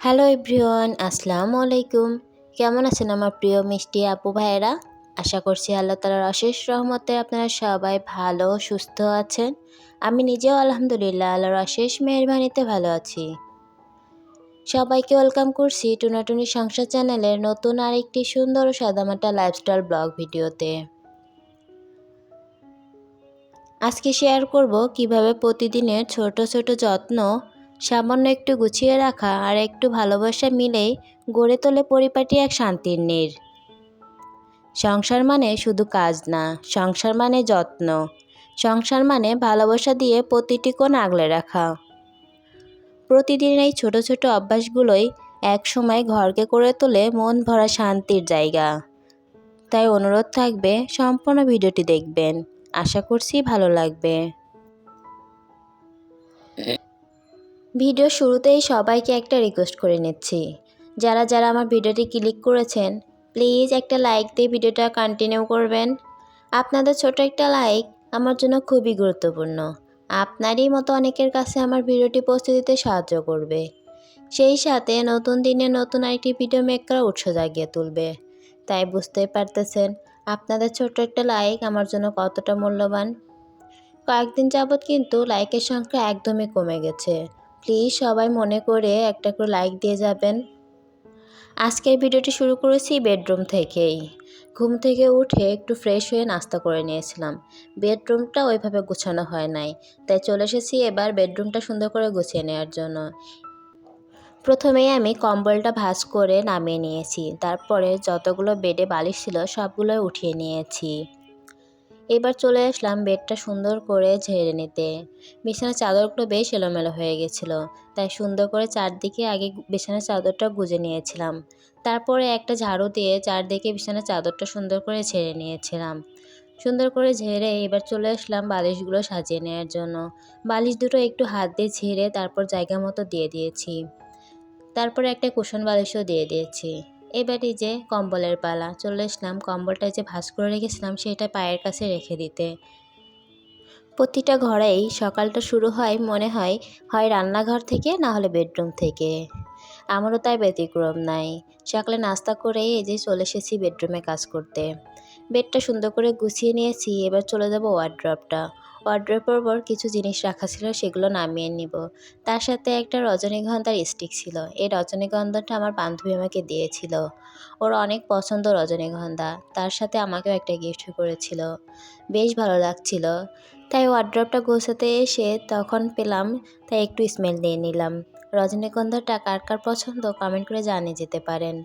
Hello everyone, আসসালামু আলাইকুম। কেমন আছেন আমার প্রিয় মিষ্টি আপু ভাইয়েরা? আশা করছি আল্লাহ তাআলার অশেষ রহমতে আপনারা সবাই ভালো সুস্থ আছেন। আমি নিজেও আলহামদুলিল্লাহ আল্লাহর অশেষ মেহেরবানিতে ভালো আছি। সবাইকে ওয়েলকাম করছি টুনাটুনি সংসার চ্যানেলের নতুন আরেকটি সুন্দর ও সাদামাটা লাইফস্টাইল ব্লগ ভিডিওতে। আজকে শেয়ার করব কিভাবে প্রতিদিনের ছোট ছোট যত্ন সামান্য একটু গুছিয়ে রাখা আর একটু ভালোবাসা মিলেই গড়ে তোলে পরিপাটি এক শান্তির নীড়। সংসার মানে শুধু কাজ না, সংসার মানে যত্ন, সংসার মানে ভালোবাসা দিয়ে প্রতিটি কোণ আগলে রাখা। প্রতিদিন এই ছোট ছোট অভ্যাসগুলোই এক সময় ঘরকে করে তোলে মন ভরা শান্তির জায়গা। তাই অনুরোধ থাকবে সম্পূর্ণ ভিডিওটি দেখবেন, আশা করছি ভালো লাগবে। ভিডিও শুরুতেই সবাইকে একটা রিকোয়েস্ট করে নিচ্ছি, যারা যারা আমার ভিডিওটি ক্লিক করেছেন প্লিজ একটা লাইক দিয়ে ভিডিওটা কন্টিনিউ করবেন। আপনাদের ছোট একটা লাইক আমার জন্য খুবই গুরুত্বপূর্ণ। আপনারই মতো অনেকের কাছে আমার ভিডিওটি পৌঁছে দিতে সাহায্য করবে, সেই সাথে নতুন দিনে নতুন আরেকটি ভিডিও মেক করার উৎসাহ জাগিয়ে তুলবে। তাই বুঝতেই পারতেছেন আপনাদের ছোট্ট একটা লাইক আমার জন্য কতটা মূল্যবান। কয়েকদিন যাবৎ কিন্তু লাইকের সংখ্যা একদমই কমে গেছে। প্লিজ সবাই মনে করে একটা করে লাইক দিয়ে যাবেন। আজকের ভিডিওটি শুরু করেছি বেডরুম থেকেই। ঘুম থেকে উঠে একটু ফ্রেশ হয়ে নাস্তা করে নিয়েছিলাম। বেডরুমটা ওইভাবে গুছানো হয় নাই, তাই চলে এসেছি এবার বেডরুমটা সুন্দর করে গুছিয়ে নেওয়ার জন্য। প্রথমেই আমি কম্বলটা ভাঁজ করে নামিয়ে নিয়েছি, তারপরে যতগুলো বেডে বালিশ ছিল সবগুলোই উঠিয়ে নিয়েছি। এবার চলে আসলাম বেডটা সুন্দর করে ঝেড়ে নিতে। বিছানার চাদরগুলো বেশ এলোমেলো হয়ে গেছিলো, তাই সুন্দর করে চারদিকে আগে বিছানার চাদরটা গুজে নিয়েছিলাম। তারপরে একটা ঝাড়ু দিয়ে চারদিকে বিছানার চাদরটা সুন্দর করে ঝেড়ে নিয়েছিলাম। সুন্দর করে ঝেড়ে এবার চলে আসলাম বালিশগুলো সাজিয়ে নেওয়ার জন্য। বালিশ দুটো একটু হাত দিয়ে ঝেড়ে তারপর জায়গা মতো দিয়ে দিয়েছি। তারপরে একটা কুশন বালিশও দিয়ে দিয়েছি। এবারে যে কম্বলের পালা, চলে আসলাম কম্বলটা যে ভাঁজ করে রেখেছিলাম সেটা পায়ের কাছে রেখে দিতে। প্রতিটা ঘরেই সকালটা শুরু হয় মনে হয় হয় রান্নাঘর থেকে, না হলে বেডরুম থেকে। আমারও তাই ব্যতিক্রম নাই। সকালে নাস্তা করে এই যে চলে এসেছি বেডরুমে কাজ করতে। বেডটা সুন্দর করে গুছিয়ে নিয়েছি, এবার চলে যাব ওয়ার্ড্রপটা। ওয়ার্ড্রপের পর কিছু জিনিস রাখা ছিল সেগুলো নামিয়ে নিব। তার সাথে একটা রজনীগন্ধার স্টিক ছিল। এই রজনীগন্ধাটা আমার বান্ধবী আমাকে দিয়েছিল। ওর অনেক পছন্দ রজনীগন্ধা, তার সাথে আমাকেও একটা গিফট করেছিল। বেশ ভালো লাগছিল। তাই ওয়ার্ড্রপটা গোছাতে এসে তখন পেলাম, তাই একটু স্মেল নিয়ে নিলাম। রজনীগন্ধাটা কার কার পছন্দ কমেন্ট করে জানিয়ে যেতে পারেন।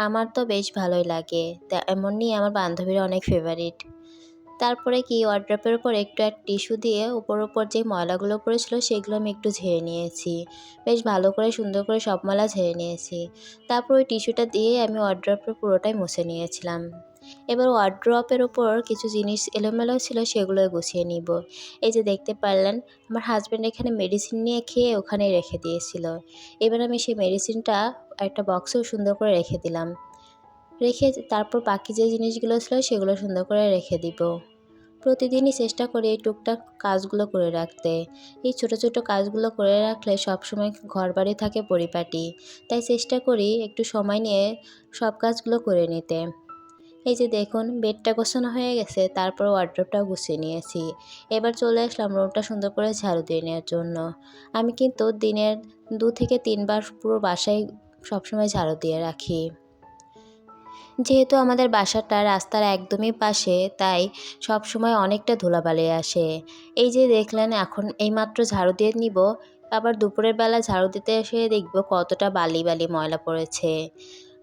আমার তো বেশ ভালোই লাগে, এমনই আমার বান্ধবীর অনেক ফেভারিট। তারপরে কি ওয়ার্ড্রপের উপর একটু এক টিস্যু দিয়ে উপর যে ময়লাগুলো পড়েছিল সেগুলো আমি একটু ঝেড়ে নিয়েছি। বেশ ভালো করে সুন্দর করে সব ময়লা ঝেড়ে নিয়েছি। তারপর ওই টিস্যুটা দিয়ে আমি ওয়ার্ড্রপের পুরোটাই মুছে নিয়েছিলাম। এবার ওয়ার্ড্রপের ওপর কিছু জিনিস এলোমেলো ছিল সেগুলো গুছিয়ে নিব। এই যে দেখতে পারলেন আমার হাজব্যান্ড এখানে মেডিসিন নিয়ে খেয়ে ওখানে রেখে দিয়েছিল। এবার আমি সেই মেডিসিনটা একটা বক্সেও সুন্দর করে রেখে দিলাম। রেখে তারপর বাকি যে জিনিসগুলো ছিল সেগুলো সুন্দর করে রেখে দিব। প্রতিদিনই চেষ্টা করি এই টুকটাক কাজগুলো করে রাখতে। এই ছোট ছোট কাজগুলো করে রাখলে সবসময় ঘরবাড়ি থাকে পরিপাটি। তাই চেষ্টা করি একটু সময় নিয়ে সব কাজগুলো করে নিতে। এই যে দেখুন বেডটা গোছানো হয়ে গেছে, তারপর ওয়ার্ড্রপটাও গুছিয়ে নিয়েছি। এবার চলে আসলাম রুমটা সুন্দর করে ঝাড়ু দিয়ে নেওয়ার জন্য। আমি কিন্তু দিনের 2 থেকে 3 বার পুরো বাসায় সবসময় ঝাড়ু দিয়ে রাখি। যেহেতু আমাদের বাসাটা রাস্তার একদমই পাশে, তাই সব সময় অনেকটা ধুলাবালি আসে। এই যে দেখলেন এখন এইমাত্র ঝাড়ু দিয়ে নিব, আবার দুপুরের বেলা ঝাড়ু দিতে এসে দেখব কতটা বালি বালি ময়লা পড়েছে।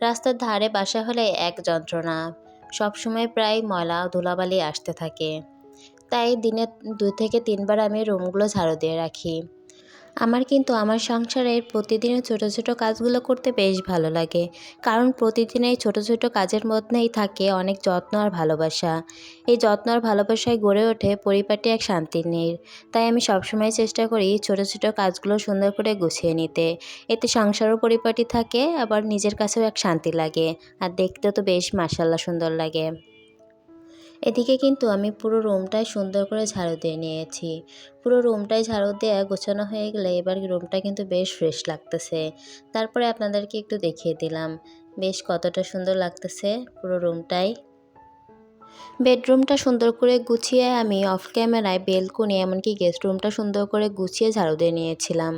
রাস্তার ধারে বাসা হলে এক যন্ত্রণা, সব সময় প্রায় ময়লা ধুলাবালি আসতে থাকে। তাই দিনে 2 থেকে 3 বার আমি রুমগুলো ঝাড়ু দিয়ে রাখি। আমার কিন্তু আমার সংসারের প্রতিদিনের ছোট ছোট কাজগুলো করতে বেশ ভালো লাগে, কারণ প্রতিদিনের এই ছোট ছোট কাজের মধ্যেই থাকে অনেক যত্ন আর ভালোবাসা। এই যত্ন আর ভালোবাসায় গড়ে ওঠে পরিপাটি এক শান্তির নীড়। তাই আমি সবসময় চেষ্টা করি ছোট ছোট কাজগুলো সুন্দর করে গুছিয়ে নিতে। এতে সংসারও পরিপাটি থাকে, আবার নিজের কাছেও এক শান্তি লাগে, আর দেখতেও তো বেশ মাশাআল্লাহ সুন্দর লাগে। এদিকে কিন্তু আমি পুরো রুমটাই সুন্দর করে ঝাড়ু দিয়ে নিয়েছি। পুরো রুমটাই ঝাড়ু দেওয়া গোছানো হয়ে গেলে এবার রুমটা কিন্তু বেশ ফ্রেশ লাগতেছে। তারপরে আপনাদেরকে একটু দেখিয়ে দিলাম বেশ কতটা সুন্দর লাগতেছে পুরো রুমটাই। বেডরুমটা সুন্দর করে গুছিয়ে আমি অফ ক্যামেরায় বেলকনি এমনকি গেস্ট রুমটা সুন্দর করে গুছিয়ে ঝাড়ু দিয়ে নিয়েছিলাম।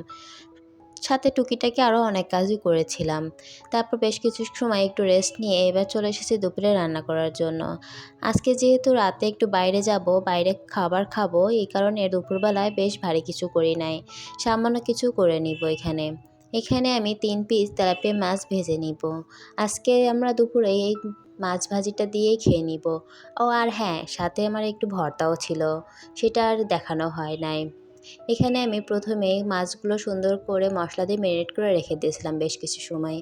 সাথে টুকিটাকি আরও অনেক কাজই করেছিলাম। তারপর বেশ কিছু সময় একটু রেস্ট নিয়ে এবার চলে এসেছি দুপুরে রান্না করার জন্য। আজকে যেহেতু রাতে একটু বাইরে যাব, বাইরে খাবার খাবো, এই কারণে দুপুরবেলায় বেশ ভারী কিছু করি নাই। সামান্য কিছু করে নিব এখানে। এখানে আমি ৩ পিস তেলাপিয়া মাছ ভেজে নিব। আজকে আমরা দুপুরে এই মাছ ভাজিটা দিয়েই খেয়ে নিব। ও আর হ্যাঁ, সাথে আমার একটু ভর্তাও ছিল। সেটা আর দেখানো হয় নাই। এখানে আমি প্রথমে মাছগুলো সুন্দর করে মশলা দিয়ে ম্যারিনেট করে রেখে দিয়েছিলাম বেশ কিছু সময়।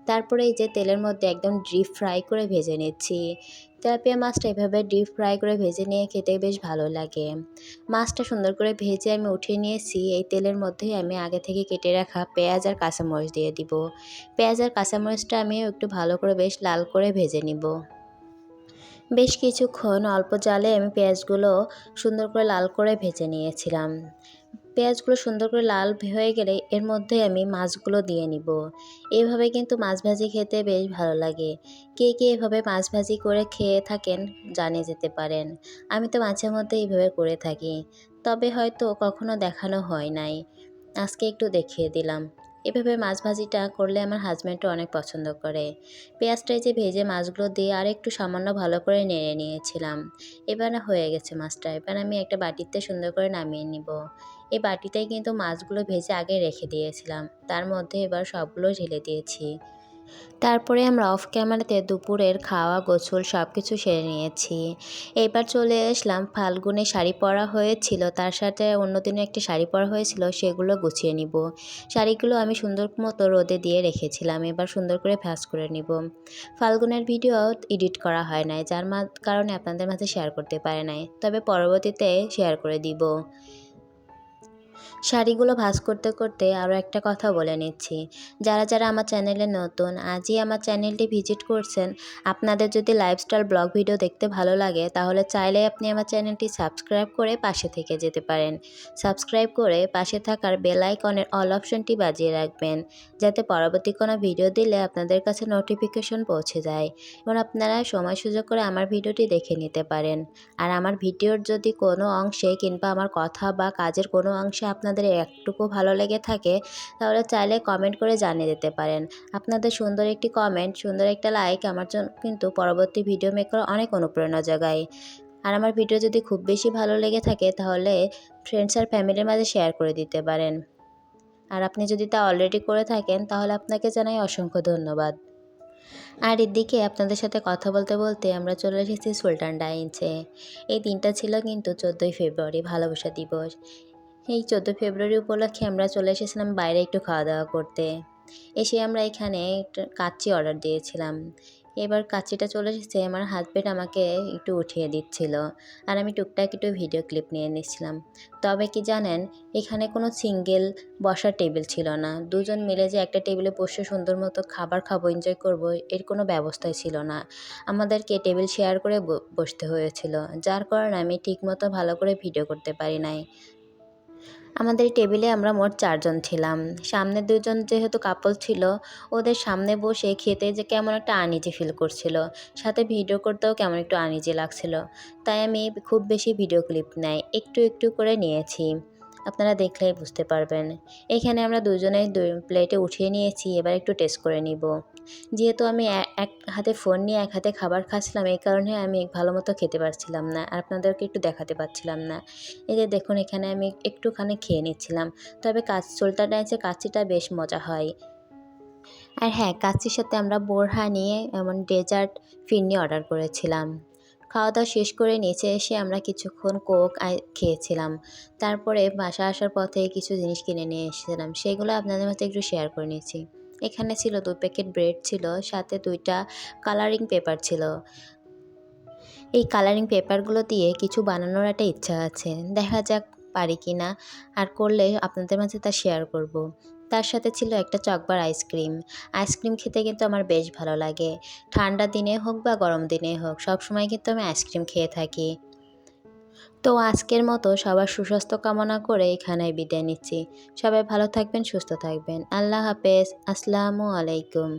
তারপরে এই যে তেলের মধ্যে একদম ডিপ ফ্রাই করে ভেজে নিচ্ছি। তেলাপিয়া মাছটা এভাবে ডিপ ফ্রাই করে ভেজে নিয়ে খেতে বেশ ভালো লাগে। মাছটা সুন্দর করে ভেজে আমি উঠিয়ে নিয়েছি। এই তেলের মধ্যেই আমি আগে থেকে কেটে রাখা পেঁয়াজ আর কাঁচামরিচ দিয়ে দিব। পেঁয়াজ আর কাঁচামরিচটা আমি একটু ভালো করে বেশ লাল করে ভেজে নিব। বেশ কিছুক্ষণ অল্প জালে আমি পেঁয়াজগুলো সুন্দর করে লাল করে ভেজে নিয়েছিলাম। পেঁয়াজগুলো সুন্দর করে লাল হয়ে গেলে এর মধ্যে আমি মাছগুলো দিয়ে নিব। এইভাবে কিন্তু মাছ ভাজি খেতে বেশ ভালো লাগে। কে কে এভাবে মাছ ভাজি করে খেয়ে থাকেন জানিয়ে যেতে পারেন। আমি তো মাঝে মধ্যে এইভাবে করে থাকি, তবে হয়তো কখনো দেখানো হয় নাই। আজকে একটু দেখিয়ে দিলাম। এভাবে মাছ ভাজিটা করলে আমার হাজব্যান্ডও অনেক পছন্দ করে। পেঁয়াজটা যে ভেজে মাছগুলো দিয়ে আর একটু সামান্য ভালো করে নেড়ে নিয়েছিলাম। এবার হয়ে গেছে মাছটা। এবার আমি একটা বাটিতে সুন্দর করে নামিয়ে নিব। এই বাটিটাই কিন্তু মাছগুলো ভেজে আগে রেখে দিয়েছিলাম। তার মধ্যে এবার সবগুলো ঢেলে দিয়েছি। তারপরে আমরা অফ ক্যামেরাতে দুপুরের খাওয়া গোছল সব কিছু সেরে নিয়েছি। এবার চলে আসলাম, ফাল্গুনে শাড়ি পরা হয়েছিল, তার সাথে অন্যদিনও একটা শাড়ি পরা হয়েছিল, সেগুলো গুছিয়ে নিব। শাড়িগুলো আমি সুন্দর মতো রোদে দিয়ে রেখেছিলাম, এবার সুন্দর করে ভাঁজ করে নিব। ফাল্গুনের ভিডিও এডিট করা হয় নাই, যার কারণে আপনাদের মাঝে শেয়ার করতে পারে নাই, তবে পরবর্তীতে শেয়ার করে দিব। শাড়িগুলো ভাঁজ করতে করতে আরও একটা কথা বলে নিচ্ছি। যারা যারা আমার চ্যানেলে নতুন, আজই আমার চ্যানেলটি ভিজিট করছেন, আপনাদের যদি লাইফস্টাইল ব্লগ ভিডিও দেখতে ভালো লাগে তাহলে চাইলে আপনি আমার চ্যানেলটি সাবস্ক্রাইব করে পাশে থেকে যেতে পারেন। সাবস্ক্রাইব করে পাশে থাকার বেল আইকনের অল অপশনটি বাজিয়ে রাখবেন, যাতে পরবর্তী কোনো ভিডিও দিলে আপনাদের কাছে নোটিফিকেশন পৌঁছে যায় এবং আপনারা সময় সুযোগ করে আমার ভিডিওটি দেখে নিতে পারেন। আর আমার ভিডিওর যদি কোনো অংশে কিংবা আমার কথা বা কাজের কোনো অংশে আপনাদের একটুকু ভালো লেগে থাকে তাহলে চাইলে কমেন্ট করে জানিয়ে দিতে পারেন। আপনাদের সুন্দর একটি কমেন্ট, সুন্দর একটা লাইক আমার জন্য কিন্তু পরবর্তী ভিডিও মেক করার অনেক অনুপ্রেরণা জাগায়। আর আমার ভিডিও যদি খুব বেশি ভালো লেগে থাকে তাহলে ফ্রেন্ডস আর ফ্যামিলির মাঝে শেয়ার করে দিতে পারেন। আর আপনি যদি তা অলরেডি করে থাকেন তাহলে আপনাকে জানাই অসংখ্য ধন্যবাদ। আর এদিকে আপনাদের সাথে কথা বলতে বলতে আমরা চলে এসেছি সুলতান ডাইন্সে। এই দিনটা ছিল কিন্তু 14ই ফেব্রুয়ারি, ভালোবাসা দিবস। এই 14 ফেব্রুয়ারি উপলক্ষে আমরা চলে এসেছিলাম বাইরে একটু খাওয়া দাওয়া করতে। এসে আমরা এখানে একটা কাচ্চি অর্ডার দিয়েছিলাম। এবার কাচ্চিটা চলে এসেছে, আমার হাজব্যান্ড আমাকে একটু উঠিয়ে দিচ্ছিল আর আমি টুকটাক একটু ভিডিও ক্লিপ নিয়ে নিচ্ছিলাম। তবে কি জানেন, এখানে কোনো সিঙ্গেল বসার টেবিল ছিল না। দুজন মিলে যে একটা টেবিলে বসে সুন্দর মতো খাবার খাবো, এনজয় করব, এর কোনো ব্যবস্থাই ছিল না। আমাদেরকে টেবিল শেয়ার করে বসতে হয়েছিল, যার কারণে আমি ঠিকমতো ভালো করে ভিডিও করতে পারি নাই। আমাদের টেবিলে আমরা মোট 4 জন ছিলাম। সামনে 2 জন যেহেতু কাপল ছিল, ওদের সামনে বসে খেতে যে কেমন একটা আনইজি ফিল করছিল। সাথে ভিডিও করতেও কেমন একটু আনইজি লাগছিল। তাই আমি খুব বেশি ভিডিও ক্লিপ নাই, একটু একটু করে নিয়েছি। আপনারা দেখলেই বুঝতে পারবেন। এখানে আমরা দুজনেই 2 প্লেটে উঠিয়ে নিয়েছি, এবার একটু টেস্ট করে নিব। যেহেতু আমি এক হাতে ফোন নিয়ে এক হাতে খাবার খাচ্ছিলাম, এই কারণে আমি ভালো মতো খেতে পারছিলাম না আর আপনাদেরকে একটু দেখাতে পারছিলাম না। এই যে দেখুন, এখানে আমি একটুখানি খেয়ে নিচ্ছিলাম। তবে সুলতান ডাইন্সের কাচ্চিটা বেশ মজা হয়। আর হ্যাঁ, কাচ্চির সাথে আমরা বোরহা নিয়ে এমন ডেজার্ট ফিরনি অর্ডার করেছিলাম। খাওয়া দাওয়া শেষ করে নিচে এসে আমরা কিছুক্ষণ কোক খেয়েছিলাম। তারপরে বাসা আসার পথে কিছু জিনিস কিনে নিয়ে এসেছিলাম, সেগুলো আপনাদের মাঝে একটু শেয়ার করে নিয়েছি। এখানে ছিল 2 প্যাকেট ব্রেড ছিল, সাথে 2টা কালারিং পেপার ছিল। এই কালারিং পেপারগুলো দিয়ে কিছু বানানোর একটা ইচ্ছা আছে, দেখা যাক পারি কি না, আর করলে আপনাদের মাঝে তা শেয়ার করব। তার সাথে ছিল একটা চকবার আইসক্রিম। আইসক্রিম খেতে কিন্তু আমার বেশ ভালো লাগে। ঠান্ডা দিনে হোক বা গরম দিনে হোক, সবসময় কিন্তু আমি আইসক্রিম খেয়ে থাকি। তো আজকের মতো সবার সুস্বাস্থ্য কামনা করে এখানেই বিদায় নিচ্ছি। সবাই ভালো থাকবেন, সুস্থ থাকবেন। আল্লাহ হাফেজ। আসসালামু আলাইকুম।